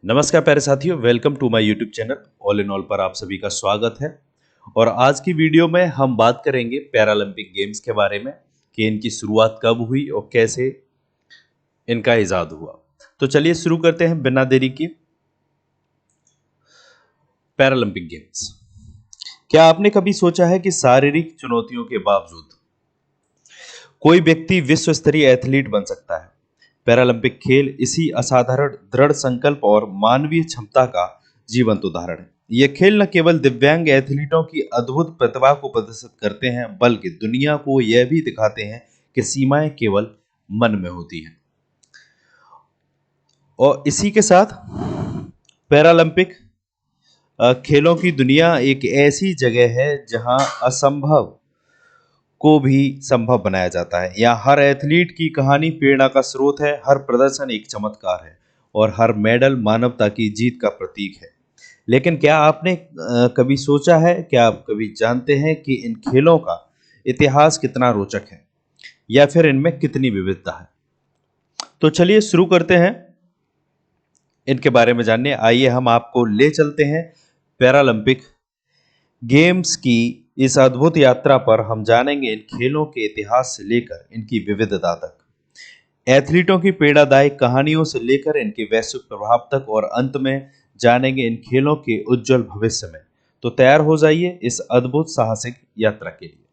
नमस्कार प्यारे साथियों, welcome to my YouTube channel all in all पर आप सभी का स्वागत है। और आज की वीडियो में हम बात करेंगे पैरालंपिक गेम्स के बारे में कि इनकी शुरुआत कब हुई और कैसे इनका इजाद हुआ। तो चलिए शुरू करते हैं बिना देरी के। पैरालंपिक गेम्स, क्या आपने कभी सोचा है कि शारीरिक चुनौतियों के बावजूद कोई व्यक्ति विश्व स्तरीय एथलीट बन सकता है? पैरालंपिक खेल इसी असाधारण दृढ़ संकल्प और मानवीय क्षमता का जीवंत उदाहरण है। ये खेल न केवल दिव्यांग एथलीटों की अद्भुत प्रतिभा को प्रदर्शित करते हैं, बल्कि दुनिया को यह भी दिखाते हैं कि सीमाएं केवल मन में होती हैं। और इसी के साथ पैरालंपिक खेलों की दुनिया एक ऐसी जगह है जहां असंभव को भी संभव बनाया जाता है। यहाँ हर एथलीट की कहानी प्रेरणा का स्रोत है, हर प्रदर्शन एक चमत्कार है और हर मेडल मानवता की जीत का प्रतीक है। लेकिन क्या आपने कभी सोचा है, क्या आप कभी जानते हैं कि इन खेलों का इतिहास कितना रोचक है या फिर इनमें कितनी विविधता है? तो चलिए शुरू करते हैं इनके बारे में जानने। आइए हम आपको ले चलते हैं पैरालंपिक गेम्स की इस अद्भुत यात्रा पर। हम जानेंगे इन खेलों के इतिहास से लेकर इनकी विविधता तक, एथलीटों की प्रेरणादायक कहानियों से लेकर इनके वैश्विक प्रभाव तक, और अंत में जानेंगे इन खेलों के उज्जवल भविष्य में। तो तैयार हो जाइए इस अद्भुत साहसिक यात्रा के लिए।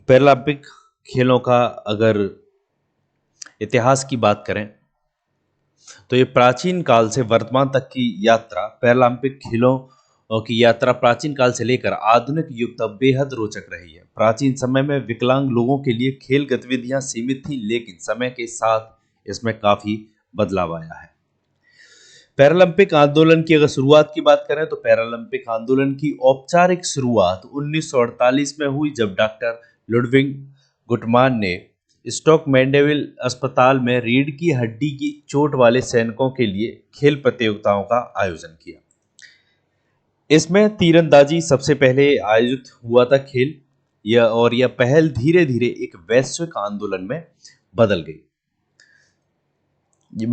पैरालंपिक खेलों का अगर इतिहास की बात करें तो ये प्राचीन काल से वर्तमान तक की यात्रा, पैरालंपिक खेलों की यात्रा प्राचीन काल से लेकर आधुनिक युग तक बेहद रोचक रही है। प्राचीन समय में विकलांग लोगों के लिए खेल गतिविधियां सीमित थीं, लेकिन समय के साथ इसमें काफी बदलाव आया है। पैरालंपिक आंदोलन की अगर शुरुआत की बात करें तो पैरालंपिक आंदोलन की औपचारिक शुरुआत 1948 में हुई, जब डॉक्टर लुडविग गुटमान ने स्टॉक मैंडेविल अस्पताल में रीढ़ की हड्डी की चोट वाले सैनिकों के लिए खेल प्रतियोगिताओं का आयोजन किया। इसमें तीरंदाजी सबसे पहले आयोजित हुआ था खेल, यह पहल धीरे धीरे एक वैश्विक आंदोलन में बदल गई।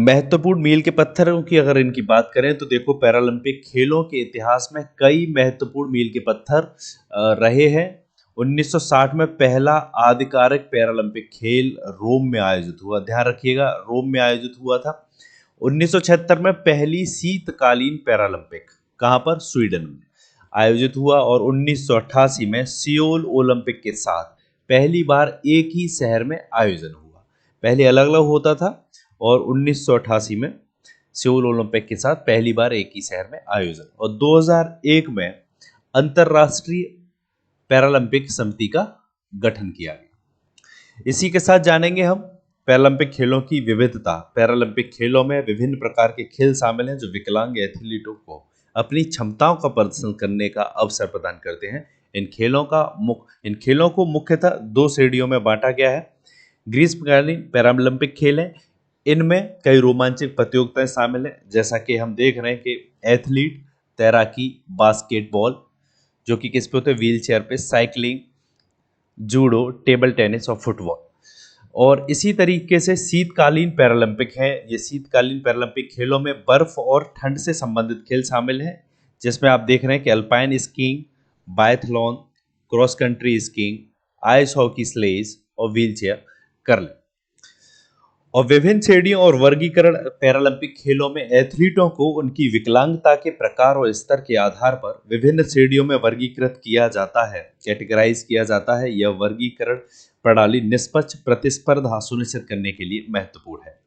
महत्वपूर्ण मील के पत्थरों की अगर इनकी बात करें तो देखो, पैरालंपिक खेलों के इतिहास में कई महत्वपूर्ण मील के पत्थर रहे हैं। 1960 में पहला आधिकारिक पैरालंपिक खेल रोम में आयोजित हुआ, ध्यान रखिएगा रोम में आयोजित हुआ था। 1976 में पहली शीतकालीन पैरालंपिक कहां पर, स्वीडन में आयोजित हुआ। और 1988 में सियोल ओलंपिक के साथ पहली बार एक ही शहर में आयोजन हुआ। पहले अलग अलग होता था और 1988 में सियोल ओलंपिक के साथ पहली बार एक ही शहर में आयोजन। और 2001 में अंतरराष्ट्रीय पैरालंपिक समिति का गठन किया गया। इसी के साथ जानेंगे हम पैरालंपिक खेलों की विविधता। पैरालंपिक खेलों में विभिन्न प्रकार के खेल शामिल हैं जो विकलांग एथलीटों को अपनी क्षमताओं का प्रदर्शन करने का अवसर प्रदान करते हैं। इन खेलों को मुख्यतः दो श्रेणियों में बांटा गया है। ग्रीष्मकालीन पैरालंपिक खेल हैं, इनमें कई रोमांचक प्रतियोगिताएं शामिल हैं, जैसा कि हम देख रहे हैं कि एथलीट तैराकी, बास्केटबॉल जो कि किस पे होते हैं, व्हील चेयर पे, साइकिलिंग, जूडो, टेबल टेनिस और फुटबॉल। और इसी तरीके से शीतकालीन पैरालंपिक है। ये शीतकालीन पैरालंपिक खेलों में बर्फ और ठंड से संबंधित खेल शामिल हैं, जिसमें आप देख रहे हैं कि alpine skiing, biathlon, cross country skiing, ice hockey, sledge और व्हील चेयर कर्लिंग। और विभिन्न श्रेणियों और वर्गीकरण। पैरालंपिक खेलों में एथलीटों को उनकी विकलांगता के प्रकार और स्तर के आधार पर विभिन्न श्रेणियों में वर्गीकृत किया जाता है, कैटेगराइज किया जाता है। यह वर्गीकरण प्रणाली निष्पक्ष प्रतिस्पर्धा सुनिश्चित करने के लिए महत्वपूर्ण है।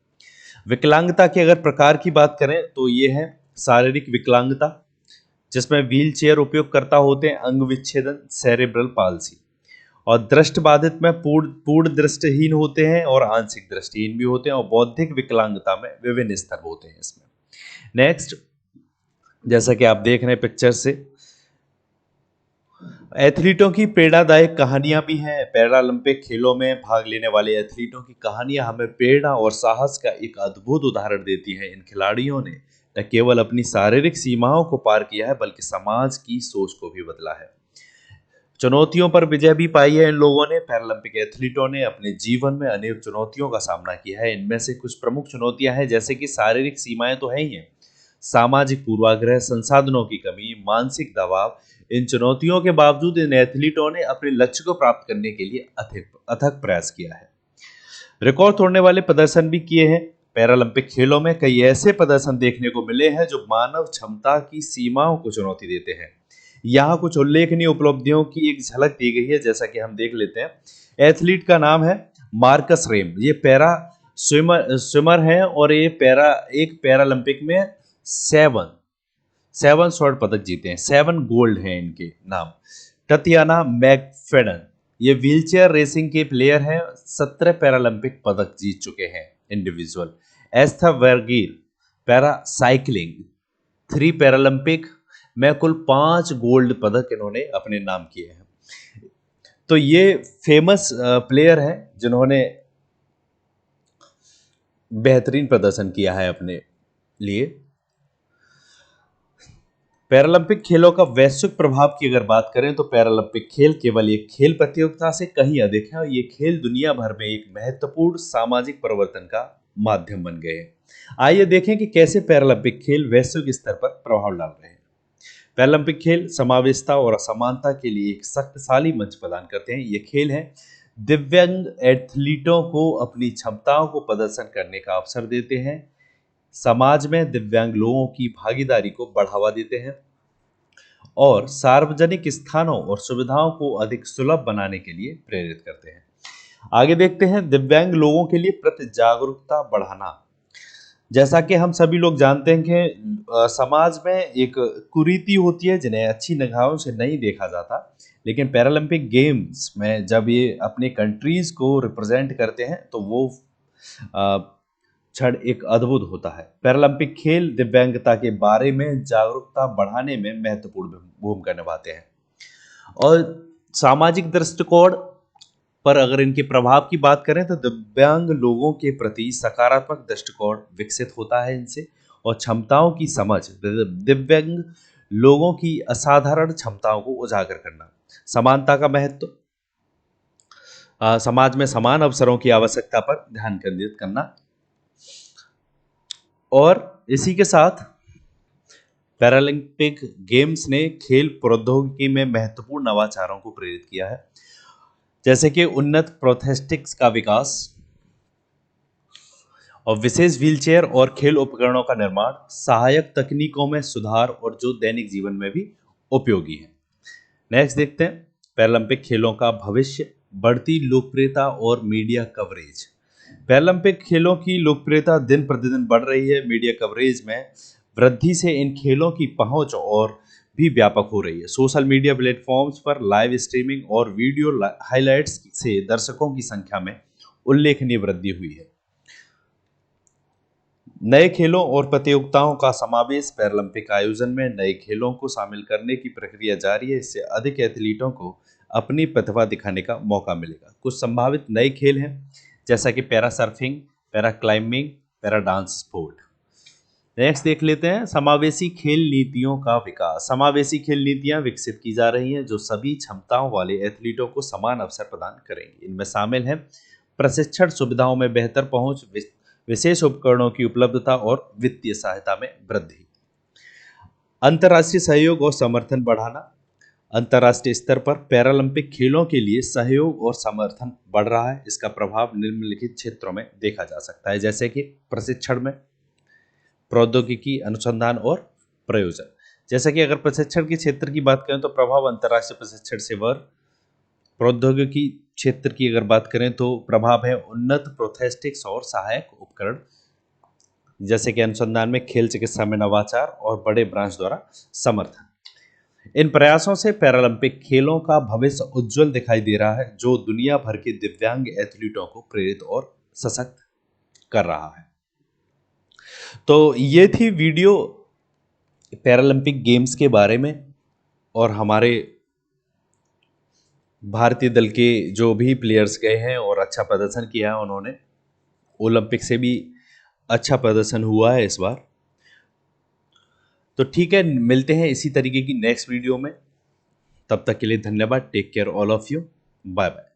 विकलांगता के अगर प्रकार की बात करें तो ये है शारीरिक विकलांगता, जिसमें व्हील चेयर उपयोगकर्ता होते हैं, अंग विच्छेदन, सेरेब्रल पाल्सी। और दृष्टिबाधित में पूर्ण दृष्टिहीन होते हैं और आंशिक दृष्टिहीन भी होते हैं। और बौद्धिक विकलांगता में विभिन्न स्तर होते हैं इसमें। नेक्स्ट, जैसा कि आप देख रहे हैं पिक्चर से, एथलीटों की प्रेरणादायक कहानियां भी हैं। पैरालंपिक खेलों में भाग लेने वाले एथलीटों की कहानियां हमें प्रेरणा और साहस का एक अद्भुत उदाहरण देती हैं। इन खिलाड़ियों ने न केवल अपनी शारीरिक सीमाओं को पार किया है, बल्कि समाज की सोच को भी बदला है। चुनौतियों पर विजय भी पाई है इन लोगों ने। पैरालंपिक एथलीटों ने अपने जीवन में अनेक चुनौतियों का सामना किया है। इनमें से कुछ प्रमुख चुनौतियां हैं, जैसे कि शारीरिक सीमाएं तो है ही हैं, सामाजिक पूर्वाग्रह, संसाधनों की कमी, मानसिक दबाव। इन चुनौतियों के बावजूद इन एथलीटों ने अपने लक्ष्य को प्राप्त करने के लिए अथक प्रयास किया है। रिकॉर्ड तोड़ने वाले प्रदर्शन भी किए हैं। पैरालंपिक खेलों में कई ऐसे प्रदर्शन देखने को मिले हैं जो मानव क्षमता की सीमाओं को चुनौती देते हैं। यहाँ कुछ उल्लेखनीय उपलब्धियों की एक झलक दी गई है, जैसा कि हम देख लेते हैं। एथलीट का नाम है मार्कस रेम। ये पैरा स्विमर है और ये पैरालंपिक में सेवन स्वर्ण पदक जीते हैं, 7 गोल्ड हैं इनके नाम। टतियाना मैकफेडन, ये व्हीलचेयर रेसिंग के प्लेयर हैं, 17 पैरालंपिक पदक जीत चुके हैं individual. Estha वर्गीर, para cycling, 3 Paralympic में कुल 5 गोल्ड पदक इन्होंने अपने नाम किए हैं। तो ये फेमस प्लेयर हैं जिन्होंने बेहतरीन प्रदर्शन किया है अपने लिए। पैरालंपिक खेलों का वैश्विक प्रभाव की अगर बात करें तो पैरालंपिक खेल केवल एक खेल प्रतियोगिता से कहीं अधिक है और ये खेल दुनिया भर में एक महत्वपूर्ण सामाजिक परिवर्तन का माध्यम बन गए हैं। आइए देखें कि कैसे पैरालंपिक खेल वैश्विक स्तर पर प्रभाव डाल रहे हैं। पैरालंपिक खेल समावेशिता और असमानता के लिए एक शक्तिशाली मंच प्रदान करते हैं। ये खेल हैं दिव्यांग एथलीटों को अपनी क्षमताओं को प्रदर्शन करने का अवसर देते हैं, समाज में दिव्यांग लोगों की भागीदारी को बढ़ावा देते हैं और सार्वजनिक स्थानों और सुविधाओं को अधिक सुलभ बनाने के लिए प्रेरित करते हैं। आगे देखते हैं दिव्यांग लोगों के लिए प्रति जागरूकता बढ़ाना। जैसा कि हम सभी लोग जानते हैं कि समाज में एक कुरीति होती है जिन्हें अच्छी निगाहों से नहीं देखा जाता, लेकिन पैरालंपिक गेम्स में जब ये अपने कंट्रीज को रिप्रेजेंट करते हैं तो वो क्षण एक अद्भुत होता है। पैरालंपिक खेल दिव्यांगता के बारे में जागरूकता बढ़ाने में महत्वपूर्ण भूमिका निभाते हैं। और सामाजिक दृष्टिकोण पर अगर इनके प्रभाव की बात करें तो दिव्यांग लोगों के प्रति सकारात्मक दृष्टिकोण विकसित होता है इनसे, और क्षमताओं की समझ, दिव्यांग लोगों की असाधारण क्षमताओं को उजागर करना, समानता का महत्व, समाज में समान अवसरों की आवश्यकता पर ध्यान केंद्रित करना, और इसी के साथ पैरालंपिक गेम्स ने खेल प्रौद्योगिकी में महत्वपूर्ण नवाचारों को प्रेरित किया है, जैसे कि उन्नत प्रोथेस्टिक्स का विकास और विशेष व्हीलचेयर और खेल उपकरणों का निर्माण, सहायक तकनीकों में सुधार और जो दैनिक जीवन में भी उपयोगी है। नेक्स्ट देखते हैं पैरालंपिक खेलों का भविष्य, बढ़ती लोकप्रियता और मीडिया कवरेज। पैरालंपिक खेलों की लोकप्रियता दिन प्रतिदिन बढ़ रही है। मीडिया कवरेज में वृद्धि से इन खेलों की पहुंच और भी व्यापक हो रही है। सोशल मीडिया प्लेटफॉर्म्स पर लाइव स्ट्रीमिंग और वीडियो हाइलाइट्स से दर्शकों की संख्या में उल्लेखनीय वृद्धि हुई है। नए खेलों और प्रतियोगिताओं का समावेश, पैरालंपिक आयोजन में नए खेलों को शामिल करने की प्रक्रिया जारी है। इससे अधिक एथलीटों को अपनी प्रतिभा दिखाने का मौका मिलेगा। कुछ संभावित नए खेल हैं जैसा कि para surfing, para climbing, para dance sport. Next देख लेते हैं समावेशी खेल नीतियों का विकास। समावेशी खेल नीतियां विकसित की जा रही हैं जो सभी क्षमताओं वाले एथलीटों को समान अवसर प्रदान करेंगी। इनमें शामिल हैं प्रशिक्षण सुविधाओं में बेहतर पहुंच, विशेष उपकरणों की उपलब्धता और वित्तीय सहायता में वृद्धि। अंतर्राष्ट्रीय सहयोग और समर्थन बढ़ाना। अंतर्राष्ट्रीय स्तर पर पैरालंपिक खेलों के लिए सहयोग और समर्थन बढ़ रहा है। इसका प्रभाव निम्नलिखित क्षेत्रों में देखा जा सकता है, जैसे कि प्रशिक्षण में, प्रौद्योगिकी, अनुसंधान और प्रयोजन। जैसे कि अगर प्रशिक्षण के क्षेत्र की बात करें तो प्रभाव अंतर्राष्ट्रीय प्रशिक्षण सेवा। प्रौद्योगिकी क्षेत्र की अगर बात करें तो प्रभाव है उन्नत प्रोथेस्टिक्स और सहायक उपकरण, जैसे कि अनुसंधान में खेल चिकित्सा में नवाचार और बड़े ब्रांच द्वारा समर्थन। इन प्रयासों से पैरालंपिक खेलों का भविष्य उज्जवल दिखाई दे रहा है जो दुनिया भर के दिव्यांग एथलीटों को प्रेरित और सशक्त कर रहा है। तो ये थी वीडियो पैरालंपिक गेम्स के बारे में, और हमारे भारतीय दल के जो भी प्लेयर्स गए हैं और अच्छा प्रदर्शन किया है, उन्होंने ओलंपिक से भी अच्छा प्रदर्शन हुआ है इस बार। तो ठीक है, मिलते हैं इसी तरीके की नेक्स्ट वीडियो में। तब तक के लिए धन्यवाद। Take care all of you. Bye bye.